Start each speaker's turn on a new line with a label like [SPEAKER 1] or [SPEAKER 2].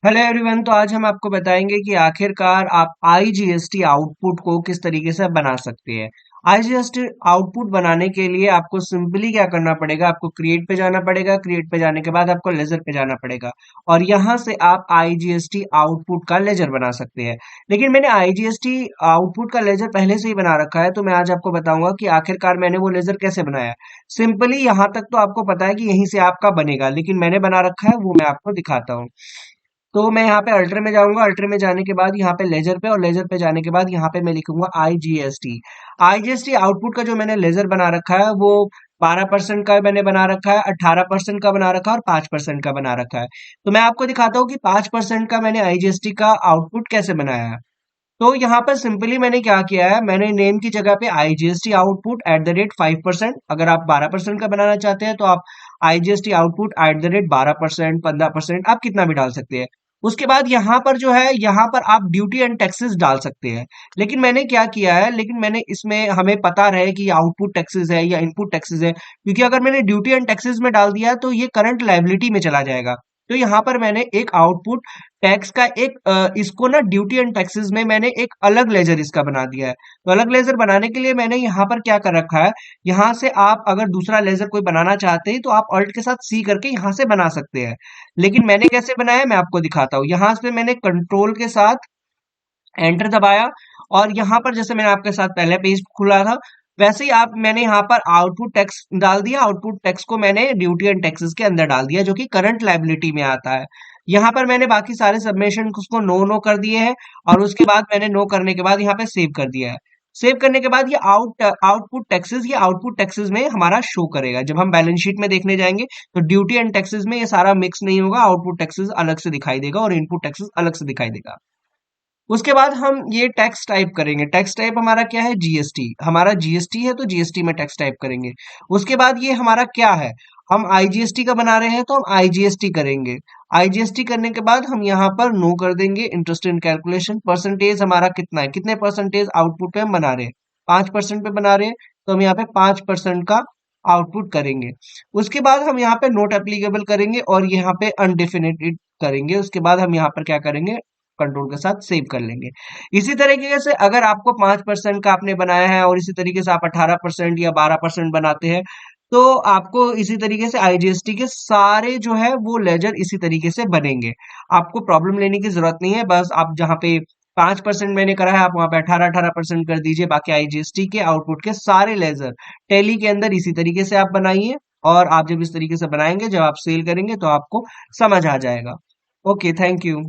[SPEAKER 1] Hello everyone. तो आज हम आपको बताएंगे कि आखिरकार आप आईजीएसटी आउटपुट को किस तरीके से बना सकते हैं। आईजीएसटी आउटपुट बनाने के लिए आपको सिंपली क्या करना पड़ेगा, आपको क्रिएट पे जाना पड़ेगा। क्रिएट पे जाने के बाद आपको लेजर पे जाना पड़ेगा और यहाँ से आप आईजीएसटी आउटपुट का लेजर बना सकते हैं। लेकिन मैंने आईजीएसटी आउटपुट का लेजर पहले से ही बना रखा है, तो मैं आज आपको बताऊंगा कि आखिरकार मैंने वो लेजर कैसे बनाया। सिंपली यहाँ तक तो आपको पता है कि यहीं से आपका बनेगा, लेकिन मैंने बना रखा है वो मैं आपको दिखाता हूँ। तो मैं यहाँ पे अल्टर में जाऊंगा। अल्टर में जाने के बाद यहाँ पे लेजर पे, और लेजर पे जाने के बाद यहाँ पे मैं लिखूंगा आईजीएसटी। आईजीएसटी आउटपुट का जो मैंने लेजर बना रखा है वो 12% का मैंने बना रखा है, 18% का बना रखा है और 5% का बना रखा है। तो मैं आपको दिखाता हूँ कि 5% का मैंने आईजीएसटी का आउटपुट कैसे बनाया है। तो यहाँ पर सिंपली मैंने क्या किया है, मैंने नेम की जगह पे आईजीएसटी आउटपुट @5%। अगर आप 12% का बनाना चाहते हैं तो आप आईजीएसटी आउटपुट @12%, 15%, आप कितना भी डाल सकते हैं। उसके बाद यहाँ पर जो है, यहाँ पर आप ड्यूटी एंड टैक्सेस डाल सकते हैं। लेकिन मैंने क्या किया है, लेकिन मैंने इसमें हमें पता रहे कि ये आउटपुट टैक्सेस है या इनपुट टैक्सेस है, क्योंकि अगर मैंने ड्यूटी एंड टैक्सेस में डाल दिया तो ये करंट लायबिलिटी में चला जाएगा। तो यहाँ पर मैंने एक आउटपुट टैक्स का एक इसको ना ड्यूटी एंड टैक्सेस में मैंने एक अलग लेजर इसका बना दिया है। तो अलग लेजर बनाने के लिए मैंने यहाँ पर क्या कर रखा है, यहाँ से आप अगर दूसरा लेजर कोई बनाना चाहते हैं तो आप अल्ट के साथ सी करके यहाँ से बना सकते हैं। लेकिन मैंने कैसे बनाया मैं आपको दिखाता हूँ। यहाँ से मैंने कंट्रोल के साथ एंटर दबाया और यहाँ पर जैसे मैंने आपके साथ पहले पेज खुला था, वैसे ही आप मैंने यहाँ पर आउटपुट टैक्स डाल दिया। आउटपुट टैक्स को मैंने ड्यूटी एंड टैक्सेस के अंदर डाल दिया, जो कि करंट लायबिलिटी में आता है। यहाँ पर मैंने बाकी सारे सबमिशन उसको नो नो कर दिए हैं और उसके बाद मैंने नो करने के बाद यहाँ पे सेव कर दिया है। सेव करने के बाद ये आउटपुट टैक्सेस में हमारा शो करेगा। जब हम बैलेंस शीट में देखने जाएंगे तो ड्यूटी एंड टैक्सेस में ये सारा मिक्स नहीं होगा, आउटपुट टैक्सेस अलग से दिखाई देगा और इनपुट टैक्सेस अलग से दिखाई देगा। उसके बाद हम ये टैक्स टाइप करेंगे। टैक्स टाइप हमारा क्या है, जीएसटी। हमारा जीएसटी है तो जीएसटी में टैक्स टाइप करेंगे। उसके बाद ये हमारा क्या है, हम आईजीएसटी का बना रहे हैं तो हम आईजीएसटी करेंगे। आईजीएसटी करने के बाद हम यहाँ पर नो कर देंगे। इंटरेस्ट इन कैलकुलेशन परसेंटेज हमारा कितना है, कितने परसेंटेज आउटपुट पे हम बना रहे हैं, 5% पे बना रहे हैं, तो हम यहाँ पे 5% का आउटपुट करेंगे। उसके बाद हम यहाँ पे नोट एप्लीकेबल करेंगे और यहाँ पे अनडिफिनिटेड करेंगे। उसके बाद हम यहाँ पर क्या करेंगे, कंट्रोल के साथ सेव कर लेंगे। इसी तरीके से अगर आपको 5% का आपने बनाया है और इसी तरीके से आप 18% या 12% बनाते हैं, तो आपको इसी तरीके से आईजीएसटी के सारे जो है वो लेजर इसी तरीके से बनेंगे। आपको प्रॉब्लम लेने की जरूरत नहीं है। बस आप जहाँ पे 5% मैंने करा है, आप वहां पे 18% कर दीजिए। बाकी आईजीएसटी के आउटपुट के सारे लेजर टैली के अंदर इसी तरीके से आप बनाइए। और आप जब इस तरीके से बनाएंगे, जब आप सेल करेंगे तो आपको समझ आ जाएगा। Okay, thank you.